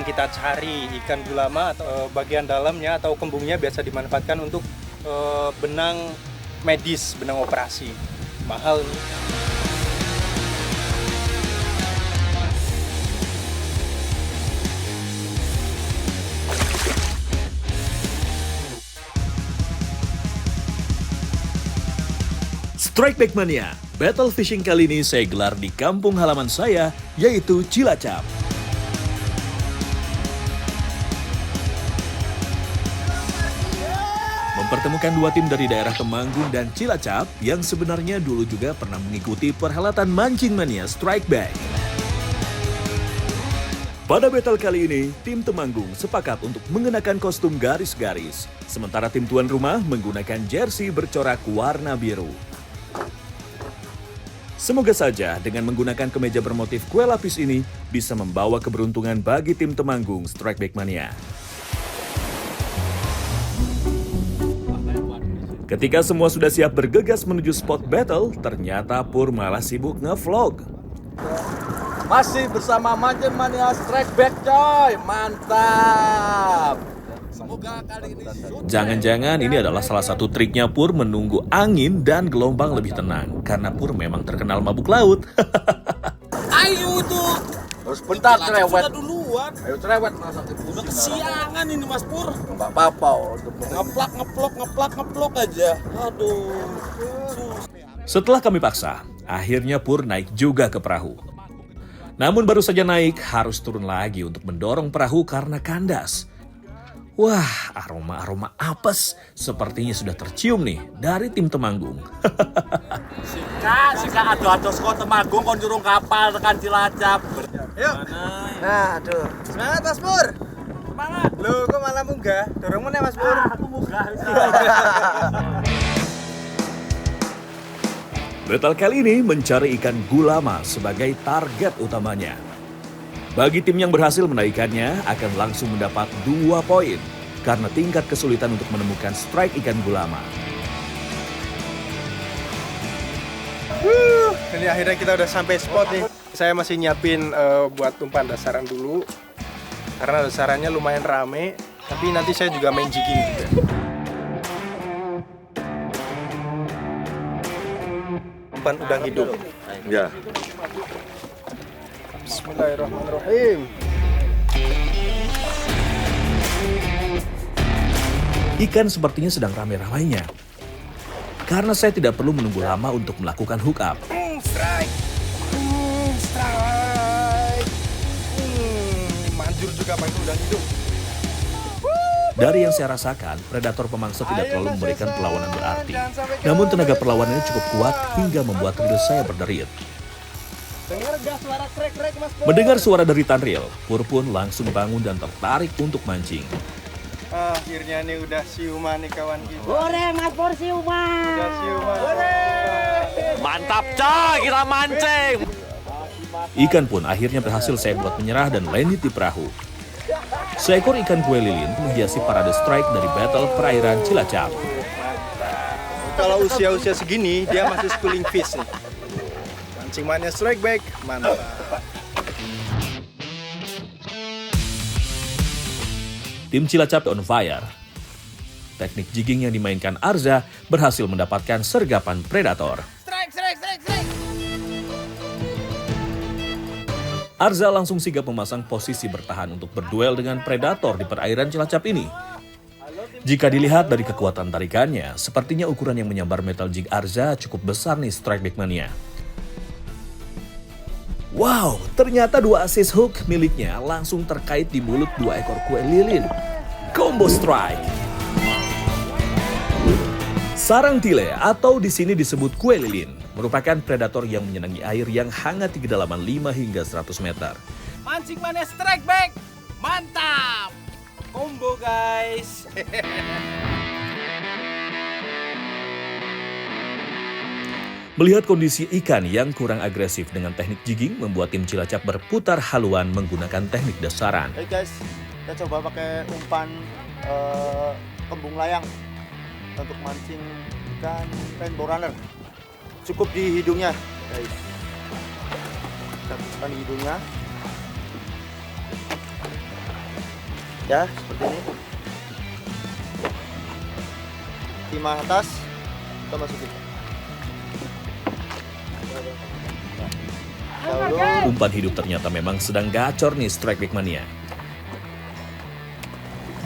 yang kita cari. Ikan gulama atau bagian dalamnya atau kembungnya biasa dimanfaatkan untuk benang medis, benang operasi. Mahal nih. Strike Back Mania, Battle Fishing kali ini saya gelar di kampung halaman saya, yaitu Cilacap. Mempertemukan dua tim dari daerah Temanggung dan Cilacap yang sebenarnya dulu juga pernah mengikuti perhelatan Mancing Mania Strike Back. Pada battle kali ini, tim Temanggung sepakat untuk mengenakan kostum garis-garis, sementara tim tuan rumah menggunakan jersey bercorak warna biru. Semoga saja dengan menggunakan kemeja bermotif kue lapis ini bisa membawa keberuntungan bagi tim Temanggung Strike Back Mania. Ketika semua sudah siap bergegas menuju spot battle, ternyata Pur malah sibuk nge-vlog. Masih bersama Mancing Mania Strike Back, coy. Mantap. Semoga kali ini Jangan-jangan ini adalah salah satu triknya Pur menunggu angin dan gelombang lebih tenang. Karena Pur memang terkenal mabuk laut. Ayo itu. Terus bentar cerewet. Sudah duluan. Ayo cerewet masa itu. Udah kesiangan ini Mas Pur. Enggak apa-apa. Ngeplak aja. Aduh. Setelah kami paksa, akhirnya Pur naik juga ke perahu. Namun baru saja naik, harus turun lagi untuk mendorong perahu karena kandas. Wah, aroma-aroma apes sepertinya sudah tercium nih dari tim Temanggung. Sika ado-ado saka Temanggung kon nyurung kapal tekan Cilacap. Yuk. Nah, aduh. Semangat Mas Pur. Semangat. Loh, kok malah munggah? Dorong mana Mas Pur? Aku munggah. Battle kali ini mencari ikan gulama sebagai target utamanya. Bagi tim yang berhasil menaikkannya akan langsung mendapat 2 poin karena tingkat kesulitan untuk menemukan strike ikan gulama. Ini akhirnya kita udah sampai spot nih. Saya masih nyiapin buat umpan dasaran dulu. Karena dasarannya lumayan rame. Tapi nanti saya juga main jigging juga. Umpan udang hidup. Ya. Bismillahirrahmanirrahim. Ikan sepertinya sedang ramai-ramainya. Karena saya tidak perlu menunggu lama untuk melakukan hook up. Strike. Manjur juga pakai udang hidup. Dari yang saya rasakan, predator pemangsa tidak terlalu memberikan perlawanan berarti. Namun tenaga perlawanannya cukup kuat hingga membuat reel saya berderit. Mendengar suara deritan reel, Pur pun langsung bangun dan tertarik untuk mancing. Akhirnya nih udah siuman nih kawan kita. Boleh Mas Pur siuman. Udah siuman. Mantap coy, kita mancing. Ikan pun akhirnya berhasil saya buat menyerah dan landed di perahu. Seekor ikan kue lilin menghiasi parade strike dari battle perairan Cilacap. Kalau usia-usia segini dia masih schooling fish nih. Mancing Mania Strike Back, mantap. Tim Cilacap on fire. Teknik jigging yang dimainkan Arza berhasil mendapatkan sergapan predator. Arza langsung sigap memasang posisi bertahan untuk berduel dengan predator di perairan Cilacap ini. Jika dilihat dari kekuatan tarikannya, sepertinya ukuran yang menyambar metal jig Arza cukup besar nih Strike Back Mania. Wow, ternyata 2 assist hook miliknya langsung terkait di mulut 2 ekor kue lilin. Combo strike. Sarang tile atau di sini disebut kue lilin merupakan predator yang menyenangi air yang hangat di kedalaman 5 hingga 100 meter. Mancing Mania Strike Back. Mantap. Combo guys. Melihat kondisi ikan yang kurang agresif dengan teknik jigging membuat tim Cilacap berputar haluan menggunakan teknik dasaran. Hey guys, kita coba pakai umpan kembung layang untuk mancing ikan rainbow runner. Cukup di hidungnya, guys. Kita cukupkan di hidungnya. Ya, seperti ini. Timah atas, kita masukin. Kita Umpan hidup ternyata memang sedang gacor nih Strike Back Mania.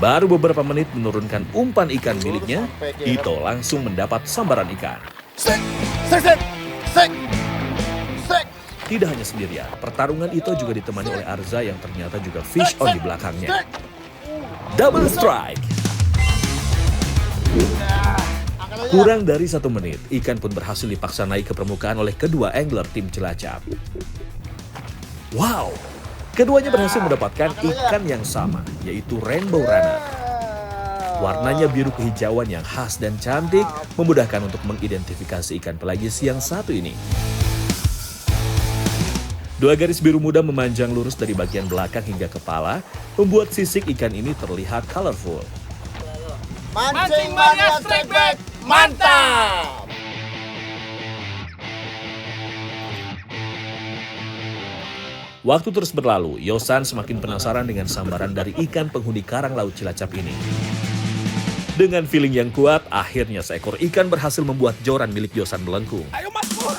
Baru beberapa menit menurunkan umpan ikan miliknya, Ito langsung mendapat sambaran ikan. Tidak hanya sendirian, pertarungan Ito juga ditemani oleh Arza yang ternyata juga fish on di belakangnya. Double strike! Kurang dari 1 menit, ikan pun berhasil dipaksa naik ke permukaan oleh kedua angler tim Cilacap. Wow! Keduanya berhasil mendapatkan ikan yang sama, yaitu rainbow runner. Warnanya biru kehijauan yang khas dan cantik, memudahkan untuk mengidentifikasi ikan pelagis yang satu ini. Dua garis biru muda memanjang lurus dari bagian belakang hingga kepala, membuat sisik ikan ini terlihat colorful. Mancing Mania Strike Back, mantap! Waktu terus berlalu, Yosan semakin penasaran dengan sambaran dari ikan penghuni karang laut Cilacap ini. Dengan feeling yang kuat, akhirnya seekor ikan berhasil membuat joran milik Yosan melengkung. Ayo Mas Pur.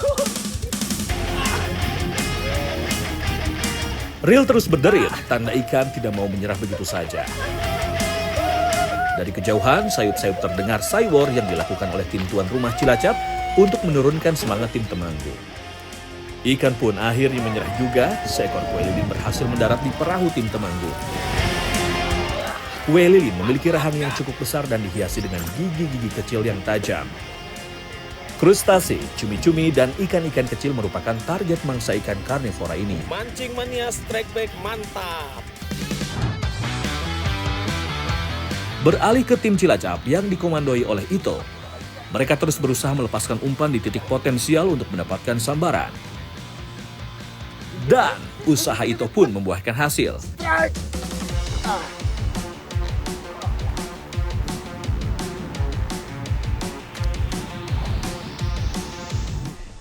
Reel terus berderit, tanda ikan tidak mau menyerah begitu saja. Dari kejauhan, sayup-sayup terdengar saywar yang dilakukan oleh tim tuan rumah Cilacap untuk menurunkan semangat tim Temanggung. Ikan pun akhirnya menyerah juga, seekor kue lilin berhasil mendarat di perahu tim Temanggung. Kue lilin memiliki rahang yang cukup besar dan dihiasi dengan gigi-gigi kecil yang tajam. Krustase, cumi-cumi, dan ikan-ikan kecil merupakan target mangsa ikan karnivora ini. Mancing Mania Strike Back, mantap. Beralih ke tim Cilacap yang dikomandoi oleh Ito. Mereka terus berusaha melepaskan umpan di titik potensial untuk mendapatkan sambaran. Dan usaha Ito pun membuahkan hasil.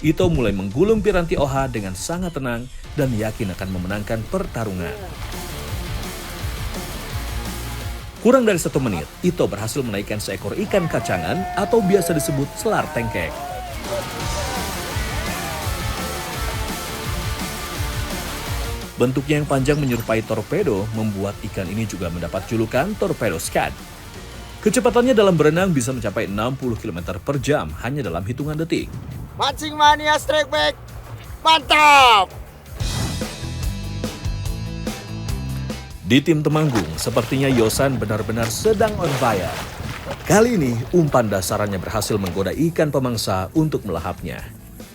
Ito mulai menggulung piranti oha dengan sangat tenang dan yakin akan memenangkan pertarungan. Kurang dari 1 menit, Ito berhasil menaikkan seekor ikan kacangan atau biasa disebut selar tengkek. Bentuknya yang panjang menyerupai torpedo membuat ikan ini juga mendapat julukan torpedo scat. Kecepatannya dalam berenang bisa mencapai 60 km per jam hanya dalam hitungan detik. Mancing Mania Strike Back, mantap! Di tim Temanggung, sepertinya Yosan benar-benar sedang on fire. Kali ini, umpan dasarannya berhasil menggoda ikan pemangsa untuk melahapnya.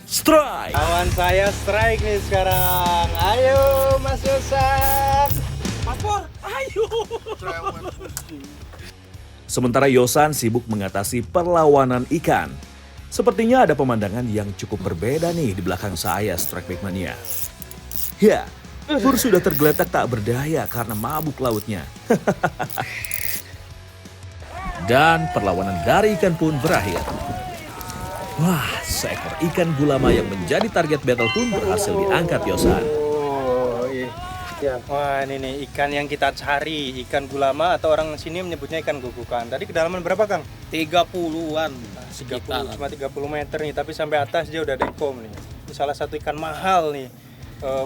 Strike! Kawan saya strike nih sekarang. Ayo Mas Yosan. Mas Pur, ayo. Sementara Yosan sibuk mengatasi perlawanan ikan. Sepertinya ada pemandangan yang cukup berbeda nih di belakang saya, Strike Back Mania. Ya, Pur sudah tergeletak tak berdaya karena mabuk lautnya. Dan perlawanan dari ikan pun berakhir. Wah, seekor ikan gulama yang menjadi target battle pun berhasil diangkat Yosan. Oh, iya. Wah, ini nih ikan yang kita cari, ikan gulama atau orang sini menyebutnya ikan gogokan. Tadi kedalaman berapa, Kang? 30-an. 30, cuma 30 meter nih, tapi sampai atas dia udah dekom nih. Ini salah satu ikan mahal nih.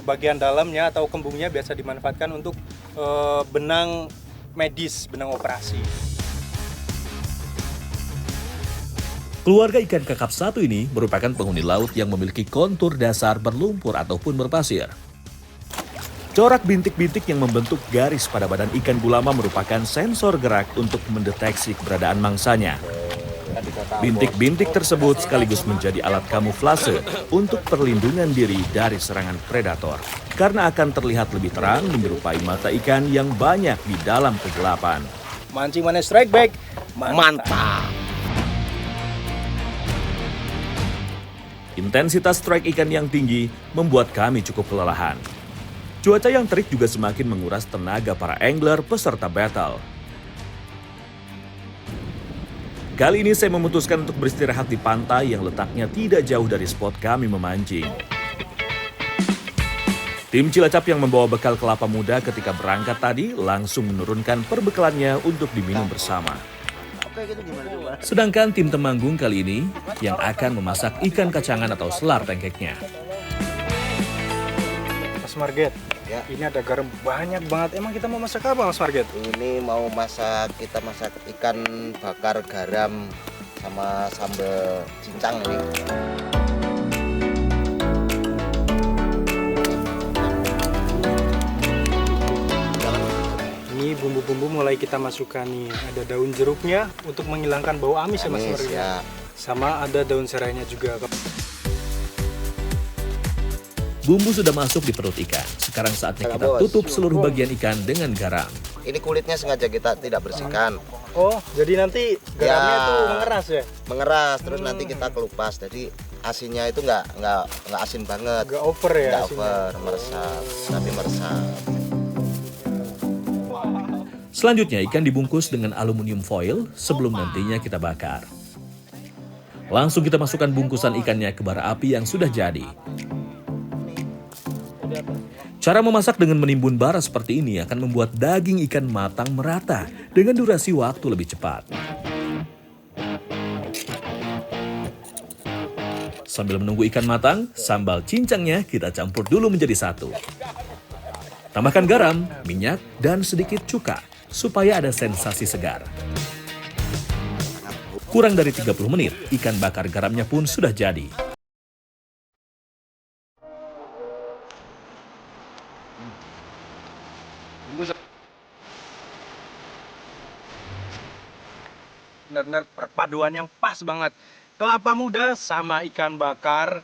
Bagian dalamnya atau kembungnya biasa dimanfaatkan untuk benang medis, benang operasi. Keluarga ikan kakap satu ini merupakan penghuni laut yang memiliki kontur dasar berlumpur ataupun berpasir. Corak bintik-bintik yang membentuk garis pada badan ikan gulama merupakan sensor gerak untuk mendeteksi keberadaan mangsanya. Bintik-bintik tersebut sekaligus menjadi alat kamuflase untuk perlindungan diri dari serangan predator. Karena akan terlihat lebih terang menyerupai mata ikan yang banyak di dalam kegelapan. Mancing Mania Strike Back, Mantap. Intensitas strike ikan yang tinggi membuat kami cukup kelelahan. Cuaca yang terik juga semakin menguras tenaga para angler peserta battle. Kali ini saya memutuskan untuk beristirahat di pantai yang letaknya tidak jauh dari spot kami memancing. Tim Cilacap yang membawa bekal kelapa muda ketika berangkat tadi langsung menurunkan perbekalannya untuk diminum bersama. Oke, gitu gimana coba? Sedangkan tim Temanggung kali ini yang akan memasak ikan kacangan atau selar tengkeknya. Mas Marget, Ya. ini ada garam banyak banget. Emang kita mau masak apa Mas Marget? Ini mau kita masak ikan bakar garam sama sambal cincang nih. Ini bumbu-bumbu mulai kita masukkan nih. Ada daun jeruknya untuk menghilangkan bau amis ya Mas Amis, Marget. ya. Sama ada daun serainya juga. Bumbu sudah masuk di perut ikan. Sekarang saatnya kita tutup seluruh bagian ikan dengan garam. Ini kulitnya sengaja kita tidak bersihkan. Oh, jadi nanti garamnya Ya. tuh mengeras ya? Mengeras, terus nanti kita kelupas. Jadi asinnya itu nggak asin banget. Gak over ya Nggak asinnya? over, meresap, tapi meresap. Selanjutnya ikan dibungkus dengan aluminium foil sebelum nantinya kita bakar. Langsung kita masukkan bungkusan ikannya ke bara api yang sudah jadi. Cara memasak dengan menimbun bara seperti ini akan membuat daging ikan matang merata dengan durasi waktu lebih cepat. Sambil menunggu ikan matang, sambal cincangnya kita campur dulu menjadi satu. Tambahkan garam, minyak, dan sedikit cuka supaya ada sensasi segar. Kurang dari 30 menit, ikan bakar garamnya pun sudah jadi. Benar-benar perpaduan yang pas banget. Kelapa muda sama ikan bakar.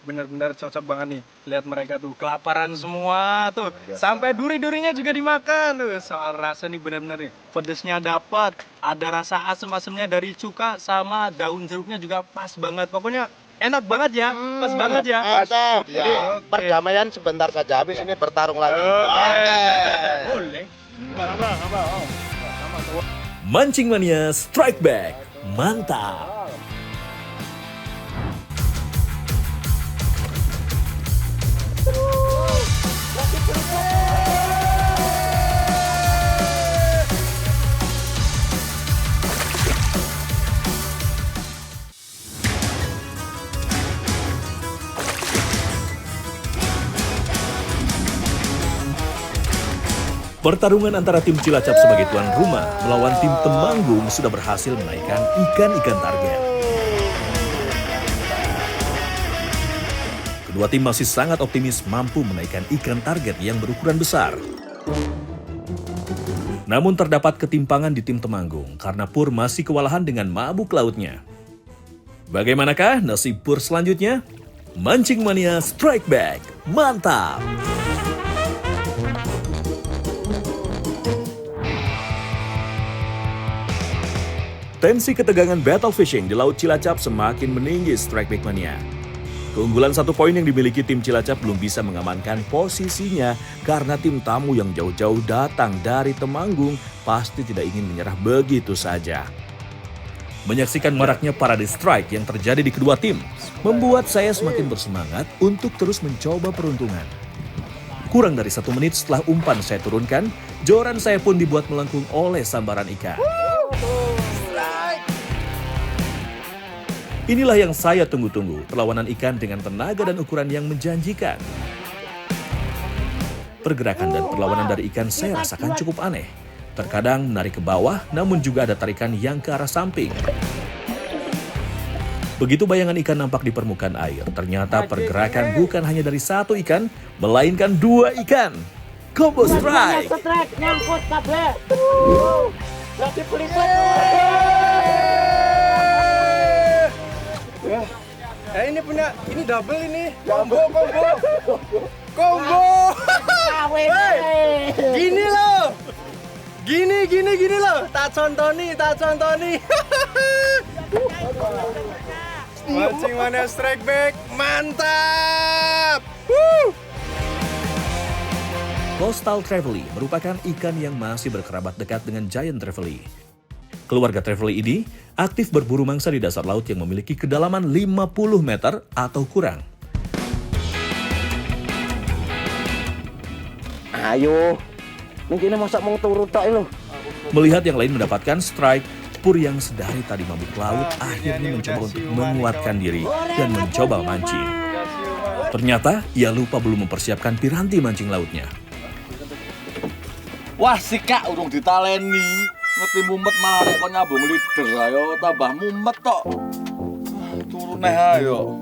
Benar-benar cocok banget nih. Lihat mereka tuh, kelaparan semua tuh. Sampai duri-durinya juga dimakan tuh. Soal rasa nih benar-benar nih. Pedesnya dapat, ada rasa asam-asamnya dari cuka sama daun jeruknya juga pas banget. Pokoknya enak banget ya, pas banget ya. Mantap. Jadi, oke. Perdamaian sebentar saja, habis ini bertarung lagi. Boleh. Mancing Mania Strike Back. Mantap. Pertarungan antara tim Cilacap sebagai tuan rumah melawan tim Temanggung sudah berhasil menaikkan ikan-ikan target. Kedua tim masih sangat optimis mampu menaikkan ikan target yang berukuran besar. Namun terdapat ketimpangan di tim Temanggung karena Pur masih kewalahan dengan mabuk lautnya. Bagaimanakah nasib Pur selanjutnya? Mancing Mania Strike Back. Mantap! Tensi ketegangan battle fishing di Laut Cilacap semakin meninggi Strike Back Mania. Keunggulan 1 poin yang dimiliki tim Cilacap belum bisa mengamankan posisinya karena tim tamu yang jauh-jauh datang dari Temanggung pasti tidak ingin menyerah begitu saja. Menyaksikan maraknya parade strike yang terjadi di kedua tim membuat saya semakin bersemangat untuk terus mencoba peruntungan. Kurang dari 1 menit setelah umpan saya turunkan, joran saya pun dibuat melengkung oleh sambaran ikan. Inilah yang saya tunggu-tunggu, perlawanan ikan dengan tenaga dan ukuran yang menjanjikan. Pergerakan dan perlawanan dari ikan saya rasakan cukup aneh. Terkadang menarik ke bawah, namun juga ada tarikan yang ke arah samping. Begitu bayangan ikan nampak di permukaan air, ternyata pergerakan bukan hanya dari 1 ikan, melainkan 2 ikan. Combo strike! Strike nyangkut kabel. Lagi pelipet. Ini punya, ini double ini. Combo. Hey. Gini loh. Gini loh. Tak contoni. Mancing Mania Strike Back. Mantap. Coastal Trevally merupakan ikan yang masih berkerabat dekat dengan Giant Trevally. Keluarga Trevally ini aktif berburu mangsa di dasar laut yang memiliki kedalaman 50 meter atau kurang. Ayo. Ning kene mosok mung turu tok lho. Melihat yang lain mendapatkan strike, Pur yang sedari tadi mabuk laut akhirnya mencoba untuk menguatkan diri dan mencoba mancing. Ternyata ia lupa belum mempersiapkan piranti mancing lautnya. Wah si kak urung ditaleni. Ngerti mumet malah nek kon nyambung leader ayo tambah mumet tok. Turun neh ayo.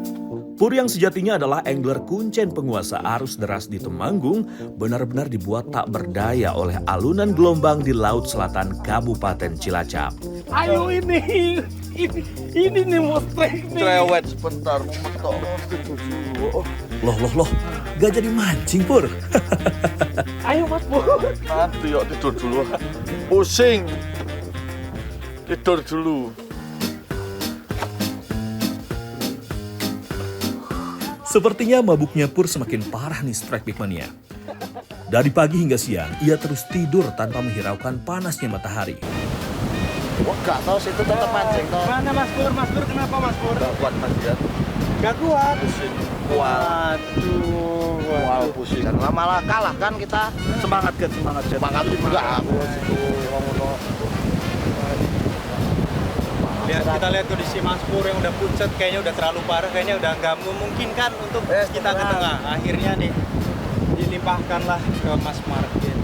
Pur yang sejatinya adalah angler kuncen penguasa arus deras di Temanggung benar-benar dibuat tak berdaya oleh alunan gelombang di Laut Selatan Kabupaten Cilacap. Ayo ini nih mostrek nih. Cerewet sebentar mumet tok. Loh, gak jadi mancing Pur. Ayo Mas Pur. Nanti yuk tidur dulu. Pusing. Tidur dulu. Sepertinya mabuknya Pur semakin parah nih Strike Big Mania. Dari pagi hingga siang, ia terus tidur tanpa menghiraukan panasnya matahari. Wah, gak tau situ tetap mancing toh. Mana Mas Pur? Mas Pur kenapa Mas Pur? Gak kuat mancing. Gak kuat. Pusing. Waduh. Pusing. Dan malah kalah kan kita. Semangat Get, semangat Get. Semangat juga aku situ ngomong. Kita lihat kondisi Mas Pur yang udah pucet, kayaknya udah terlalu parah, kayaknya udah nggak memungkinkan untuk kita ke tengah. Akhirnya nih dilimpahkanlah ke Mas Marget.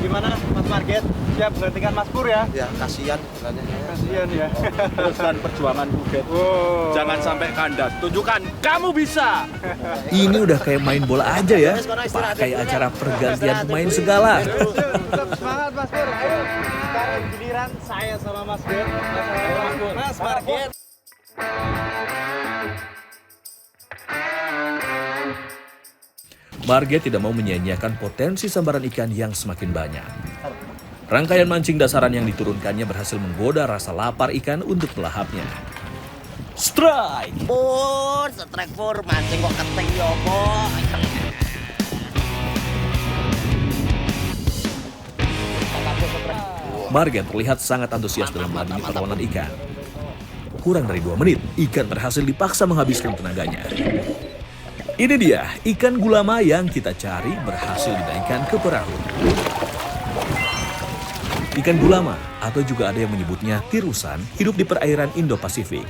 Gimana Mas Marget? Siap menggantikan Mas Pur ya? Ya kasihan sebenarnya. Kasihan ya. Teruskan perjuanganmu Get. Wow. Jangan sampai kandas. Tunjukkan kamu bisa. Ini udah kayak main bola aja ya, pakai acara pergantian pemain segala. Semangat Mas Pur. Ayo. Sekarang giliran saya sama Mas Pur. Mas Marget. Marget tidak mau menyia-nyiakan potensi sambaran ikan yang semakin banyak. Rangkaian mancing dasaran yang diturunkannya berhasil menggoda rasa lapar ikan untuk melahapnya. Strike! Pur, strike Pur, mancing kok keteng yo, Pok. Marget terlihat sangat antusias dalam meladeni perlawanan ikan. Kurang dari 2 menit, ikan berhasil dipaksa menghabiskan tenaganya. Ini dia, ikan gulama yang kita cari berhasil dinaikkan ke perahu. Ikan gulama, atau juga ada yang menyebutnya tirusan, hidup di perairan Indo-Pasifik.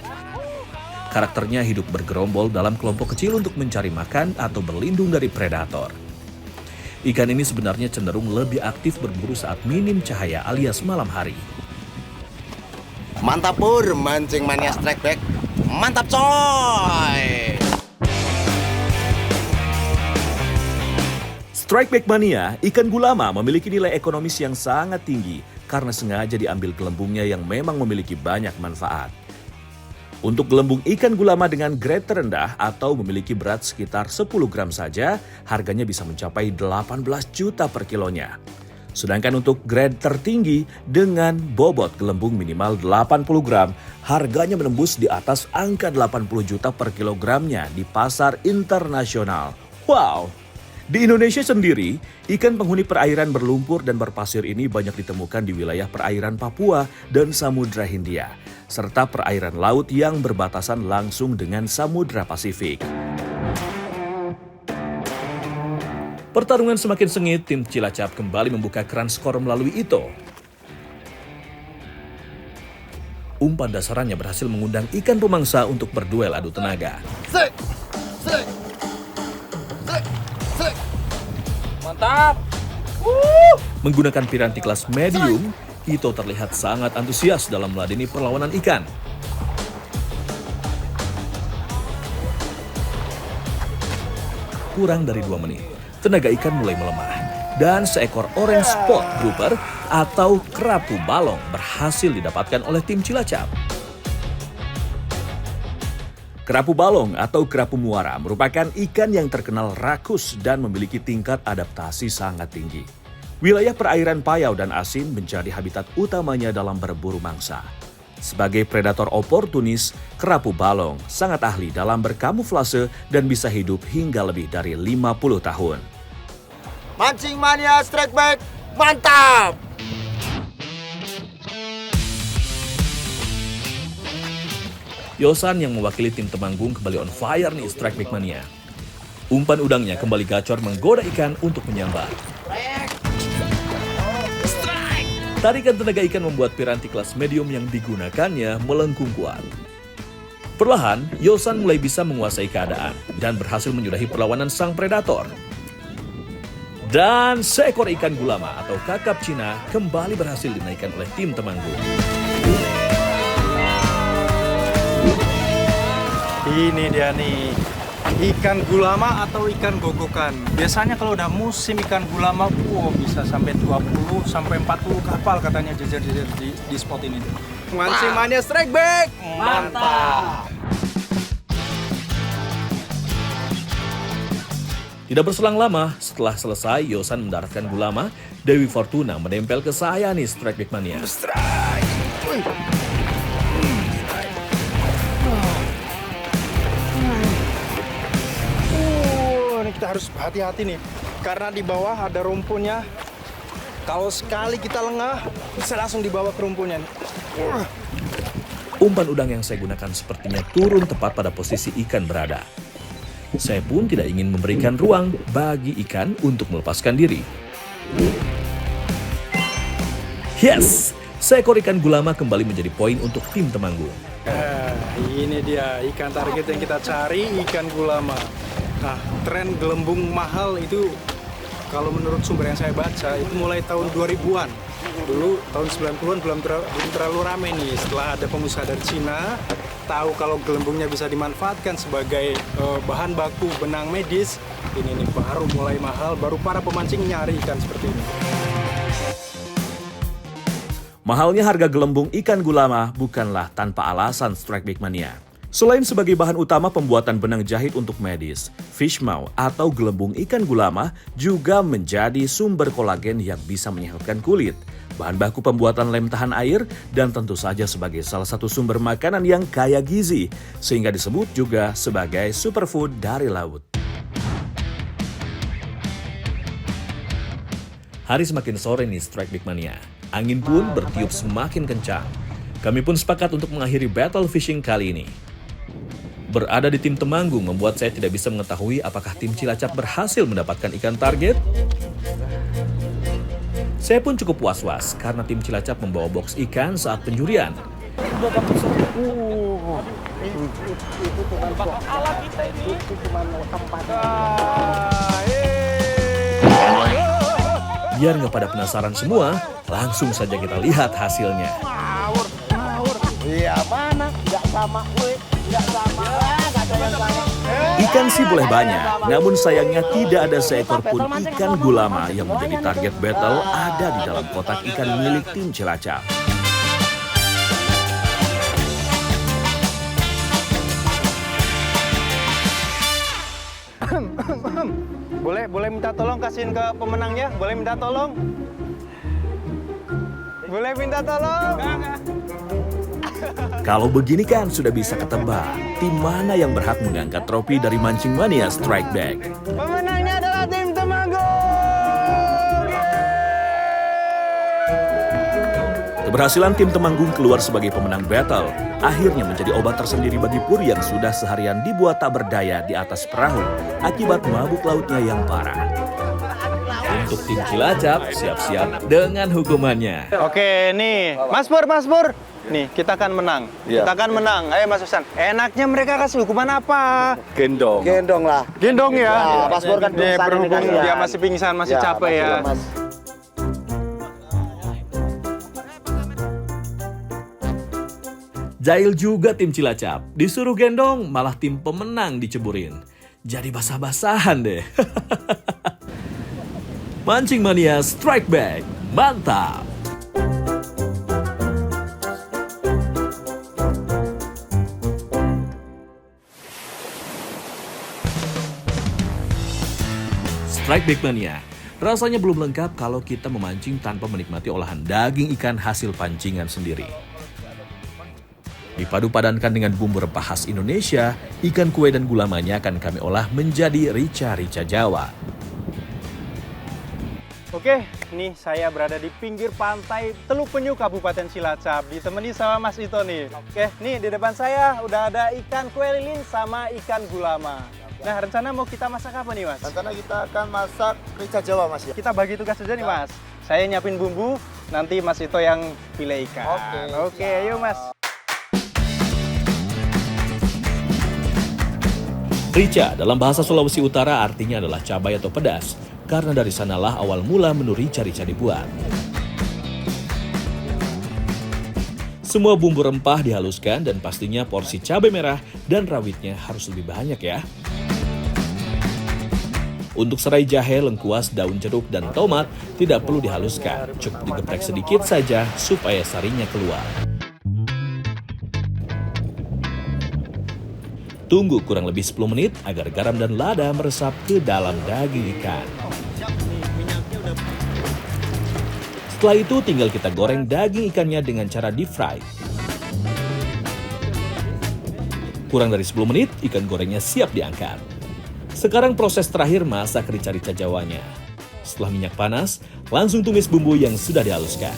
Karakternya hidup bergerombol dalam kelompok kecil untuk mencari makan atau berlindung dari predator. Ikan ini sebenarnya cenderung lebih aktif berburu saat minim cahaya alias malam hari. Mantap Pur, mancing mania strike back. Mantap coy. Strikeback mania, ikan gulama memiliki nilai ekonomis yang sangat tinggi karena sengaja diambil gelembungnya yang memang memiliki banyak manfaat. Untuk gelembung ikan gulama dengan grade terendah atau memiliki berat sekitar 10 gram saja, harganya bisa mencapai 18 juta per kilonya. Sedangkan untuk grade tertinggi dengan bobot gelembung minimal 80 gram, harganya menembus di atas angka 80 juta per kilogramnya di pasar internasional. Wow! Di Indonesia sendiri, ikan penghuni perairan berlumpur dan berpasir ini banyak ditemukan di wilayah perairan Papua dan Samudra Hindia, serta perairan laut yang berbatasan langsung dengan Samudra Pasifik. Pertarungan semakin sengit, tim Cilacap kembali membuka keran skor melalui Ito. Umpan dasarannya berhasil mengundang ikan pemangsa untuk berduel adu tenaga. Mantap. Menggunakan piranti kelas medium, Ito terlihat sangat antusias dalam meladeni perlawanan ikan. Kurang dari 2 menit, tenaga ikan mulai melemah. Dan seekor orange spot grouper atau kerapu balong berhasil didapatkan oleh tim Cilacap. Kerapu balong atau kerapu muara merupakan ikan yang terkenal rakus dan memiliki tingkat adaptasi sangat tinggi. Wilayah perairan Payau dan Asin menjadi habitat utamanya dalam berburu mangsa. Sebagai predator oportunis, kerapu balong sangat ahli dalam berkamuflase dan bisa hidup hingga lebih dari 50 tahun. Mancing mania strike back, mantap! Yosan yang mewakili tim Temanggung kembali on fire nih Strike Back Mania. Umpan udangnya kembali gacor menggoda ikan untuk menyambar. Tarikan tenaga ikan membuat piranti kelas medium yang digunakannya melengkung kuat. Perlahan, Yosan mulai bisa menguasai keadaan dan berhasil menyudahi perlawanan sang predator. Dan seekor ikan gulama atau kakap Cina kembali berhasil dinaikkan oleh tim Temanggung. Ini dia nih, ikan gulama atau ikan gogokan. Biasanya kalau udah musim ikan gulama, bisa sampai 20 sampai 40 kapal katanya jejer-jejer di spot ini. Mancing Mania Strike Back. Mantap. Tidak berselang lama, setelah selesai Yosan mendaratkan gulama, Dewi Fortuna menempel ke saya nih Strike Back Mania. Ini kita harus hati-hati nih, karena di bawah ada rumpunnya. Kalau sekali kita lengah, bisa langsung dibawa ke rumpunnya nih. Umpan udang yang saya gunakan sepertinya turun tepat pada posisi ikan berada. Saya pun tidak ingin memberikan ruang bagi ikan untuk melepaskan diri. Yes! Seekor ikan gulama kembali menjadi poin untuk tim Temanggung. Ini dia ikan target yang kita cari, ikan gulama. Nah, tren gelembung mahal itu kalau menurut sumber yang saya baca itu mulai tahun 2000-an. Dulu tahun 90-an belum terlalu rame nih. Setelah ada pengusaha dari Cina tahu kalau gelembungnya bisa dimanfaatkan sebagai bahan baku benang medis, ini nih baru mulai mahal, baru para pemancing nyari ikan seperti ini. Mahalnya harga gelembung ikan gulama bukanlah tanpa alasan Strike Back Mania. Selain sebagai bahan utama pembuatan benang jahit untuk medis, fish maw atau gelembung ikan gulama juga menjadi sumber kolagen yang bisa menyehatkan kulit, bahan baku pembuatan lem tahan air, dan tentu saja sebagai salah satu sumber makanan yang kaya gizi, sehingga disebut juga sebagai superfood dari laut. Hari semakin sore nih Strike Back Mania. Angin pun bertiup semakin kencang. Kami pun sepakat untuk mengakhiri battle fishing kali ini. Berada di tim Temanggung membuat saya tidak bisa mengetahui apakah tim Cilacap berhasil mendapatkan ikan target. Saya pun cukup was-was karena tim Cilacap membawa box ikan saat penjurian. Biar nggak pada penasaran semua, langsung saja kita lihat hasilnya. Iya mana? Nggak sama gue, nggak sama. Ikan sih boleh banyak, namun sayangnya tidak ada seekor pun ikan gulama yang menjadi target battle ada di dalam kotak ikan milik tim Cilacap. Boleh minta tolong kasihin ke pemenangnya? Boleh minta tolong? Boleh minta tolong? Kalau begini kan sudah bisa ketebak tim mana yang berhak mengangkat trofi dari Mancing Mania Strike Back. Pemenangnya adalah tim Temanggung. Keberhasilan tim Temanggung keluar sebagai pemenang battle akhirnya menjadi obat tersendiri bagi Pur yang sudah seharian dibuat tak berdaya di atas perahu akibat mabuk lautnya yang parah. Untuk tim Cilacap, siap-siap dengan hukumannya. Oke, nih, Mas Pur. Nih, kita akan menang. Iya. Kita akan menang. Ayo Mas Susan. Enaknya mereka kasih hukuman apa? Gendong. Gendong lah. Gendong ya. Ya, Mas Pur kan Nih, pingsan ini berhubung kasihan. dia masih pingsan, masih capek Mas ya. Pur, Mas. Jahil juga tim Cilacap. Disuruh gendong, malah tim pemenang diceburin. Jadi basah-basahan deh. Mancing Mania Strike Back. Mantap! Strike Back Mania. Rasanya belum lengkap kalau kita memancing tanpa menikmati olahan daging ikan hasil pancingan sendiri. Dipadu-padankan dengan bumbu rempah khas Indonesia, ikan kue dan gulamanya akan kami olah menjadi rica-rica Jawa. Oke, nih saya berada di pinggir pantai Teluk Penyu, Kabupaten Cilacap. Ditemani sama Mas Ito nih. Oke, nih di depan saya udah ada ikan kue lilin sama ikan gulama. Nah, rencana mau kita masak apa nih, Mas? Rencana kita akan masak rica Jawa, Mas ya. Kita bagi tugas saja nih, Mas. Saya nyiapin bumbu, nanti Mas Ito yang pilih ikan. Oke, yuk Mas. Rica dalam bahasa Sulawesi Utara artinya adalah cabai atau pedas, karena dari sanalah awal mula menu rica-rica dibuat. Semua bumbu rempah dihaluskan dan pastinya porsi cabai merah dan rawitnya harus lebih banyak ya. Untuk serai jahe, lengkuas, daun jeruk, dan tomat tidak perlu dihaluskan, cukup digeprek sedikit saja supaya sarinya keluar. Tunggu kurang lebih 10 menit agar garam dan lada meresap ke dalam daging ikan. Setelah itu tinggal kita goreng daging ikannya dengan cara deep fry. Kurang dari 10 menit, ikan gorengnya siap diangkat. Sekarang proses terakhir masak rica-rica Jawanya. Setelah minyak panas, langsung tumis bumbu yang sudah dihaluskan.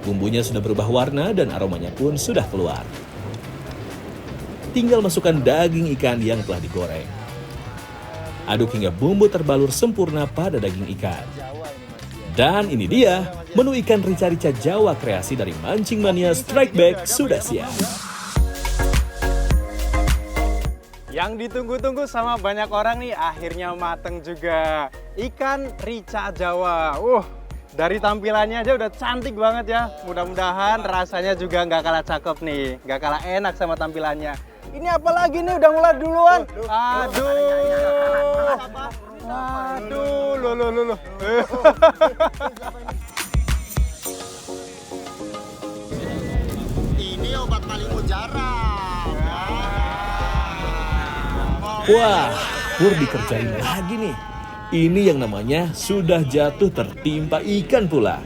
Bumbunya sudah berubah warna dan aromanya pun sudah keluar. Tinggal masukkan daging ikan yang telah digoreng. Aduk hingga bumbu terbalur sempurna pada daging ikan. Dan ini dia, menu ikan rica-rica Jawa kreasi dari Mancing Mania Strike Back sudah siap. Yang ditunggu-tunggu sama banyak orang nih, akhirnya mateng juga. Ikan rica Jawa. Dari tampilannya aja udah cantik banget ya. Mudah-mudahan rasanya juga nggak kalah cakep nih, nggak kalah enak sama tampilannya. Ini apa lagi nih, udah mulai duluan. Aduh. Loh. Ini obat paling mujarab. Wah, Pur dikerjain lagi nih. Ini yang namanya sudah jatuh tertimpa ikan pula.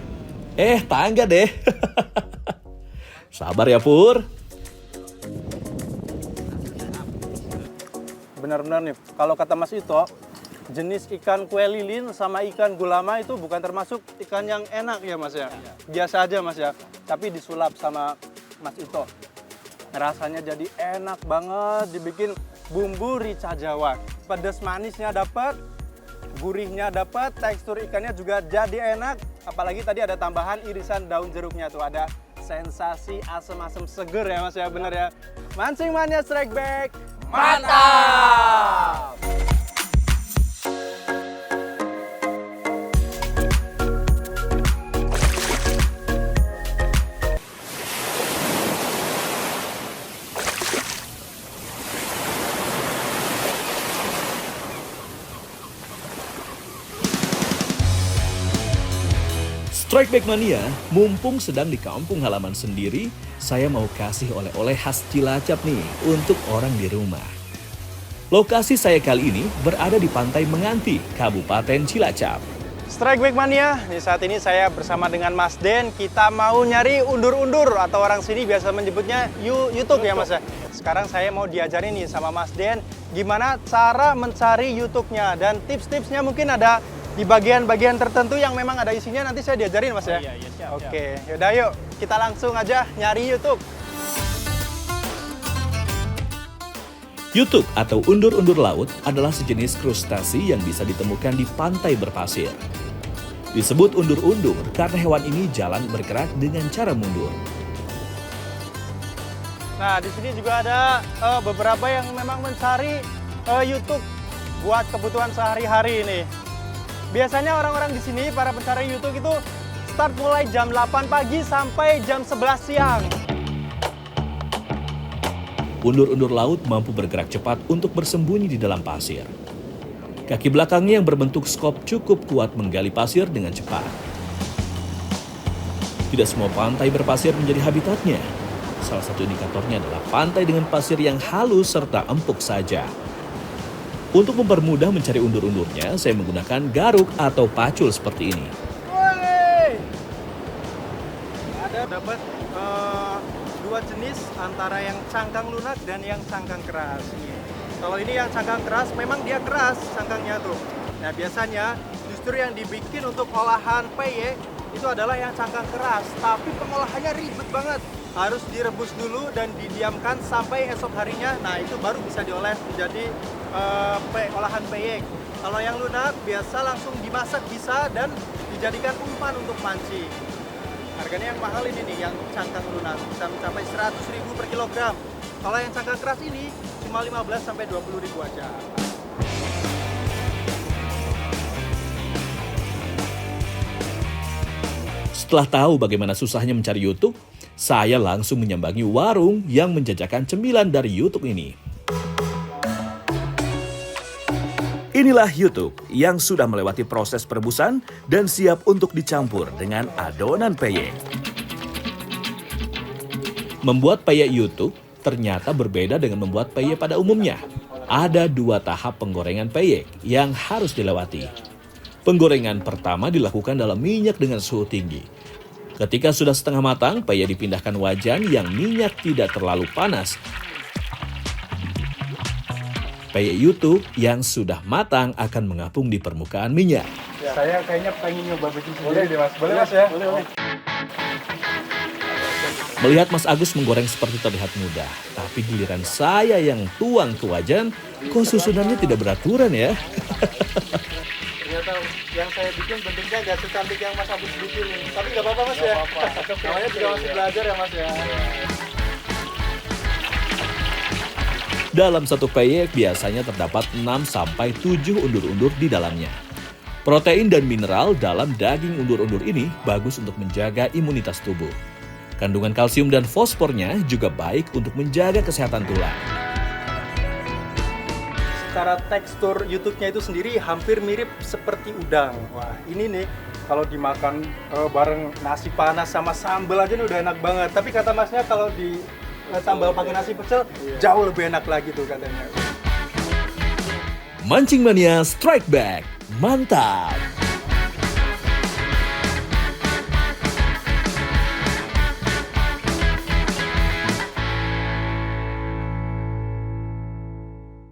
Tangga deh. Sabar ya Pur. Benar-benar nih, kalau kata Mas Ito, jenis ikan kue lilin sama ikan gulama itu bukan termasuk ikan yang enak ya Mas ya. Biasa aja Mas ya, tapi disulap sama Mas Ito. Rasanya jadi enak banget, dibikin bumbu rica Jawa. Pedas manisnya dapat, gurihnya dapat, tekstur ikannya juga jadi enak. Apalagi tadi ada tambahan irisan daun jeruknya tuh, ada sensasi asam-asam seger ya Mas ya, bener ya. Mancing Mania Strike Back, mantap! Strike Back Mania, mumpung sedang di kampung halaman sendiri, saya mau kasih oleh-oleh khas Cilacap nih untuk orang di rumah. Lokasi saya kali ini berada di Pantai Menganti, Kabupaten Cilacap. Strike Back Mania, nih saat ini saya bersama dengan Mas Den. Kita mau nyari undur-undur atau orang sini biasa menyebutnya YouTube ya Mas ya. Sekarang saya mau diajarin nih sama Mas Den gimana cara mencari YouTube-nya, dan tips-tipsnya mungkin ada di bagian-bagian tertentu yang memang ada isinya, nanti saya diajarin Mas ya. Iya, siap. Oke, yaudah yuk kita langsung aja nyari YouTube. YouTube atau undur-undur laut adalah sejenis krustasi yang bisa ditemukan di pantai berpasir. Disebut undur-undur karena hewan ini jalan bergerak dengan cara mundur. Nah, di sini juga ada beberapa yang memang mencari YouTube buat kebutuhan sehari-hari ini. Biasanya orang-orang di sini, para pencari YouTube itu start mulai jam 8 pagi sampai jam 11 siang. Undur-undur laut mampu bergerak cepat untuk bersembunyi di dalam pasir. Kaki belakangnya yang berbentuk skop cukup kuat menggali pasir dengan cepat. Tidak semua pantai berpasir menjadi habitatnya. Salah satu indikatornya adalah pantai dengan pasir yang halus serta empuk saja. Untuk mempermudah mencari undur-undurnya, saya menggunakan garuk atau pacul seperti ini. Ada dapat dua jenis antara yang cangkang lunak dan yang cangkang keras. Kalau ini yang cangkang keras, memang dia keras cangkangnya tuh. Nah biasanya justru yang dibikin untuk olahan peye itu adalah yang cangkang keras, tapi pengolahannya ribet banget. Harus direbus dulu dan didiamkan sampai esok harinya. Nah itu baru bisa diolah menjadi olahan peyek. Kalau yang lunak biasa langsung dimasak bisa dan dijadikan umpan untuk mancing. Harganya yang mahal ini nih, yang cangkang lunak bisa mencapai 100.000 per kilogram. Kalau yang cangkang keras ini cuma 15 sampai 20.000 aja. Setelah tahu bagaimana susahnya mencari YouTube, saya langsung menyambangi warung yang menjajakan cemilan dari YouTube ini. Inilah YouTube yang sudah melewati proses perebusan dan siap untuk dicampur dengan adonan peyek. Membuat peyek YouTube ternyata berbeda dengan membuat peyek pada umumnya. Ada 2 tahap penggorengan peyek yang harus dilewati. Penggorengan pertama dilakukan dalam minyak dengan suhu tinggi. Ketika sudah setengah matang, peyek dipindahkan wajan yang minyak tidak terlalu panas. Peyek YouTube yang sudah matang akan mengapung di permukaan minyak. Saya kayaknya pengen nyoba bikin sendiri deh Mas. Boleh Mas ya? Boleh. Melihat Mas Agus menggoreng seperti terlihat mudah, tapi giliran saya yang tuang ke wajan, kok susunannya tidak beraturan ya? Ternyata yang saya bikin bentuknya gak secantik yang Mas Agus bikin nih. Tapi gak apa-apa Mas ya. Namanya juga masih belajar ya Mas ya. Dalam satu peyek biasanya terdapat 6-7 undur-undur di dalamnya. Protein dan mineral dalam daging undur-undur ini bagus untuk menjaga imunitas tubuh. Kandungan kalsium dan fosfornya juga baik untuk menjaga kesehatan tulang. Secara tekstur YouTube-nya itu sendiri hampir mirip seperti udang. Wah, ini nih kalau dimakan bareng nasi panas sama sambal aja nih udah enak banget. Tapi kata Masnya kalau di sambal pakai nasi pecel jauh lebih enak lagi tuh katanya. Mancing Mania Strike Back. Mantap!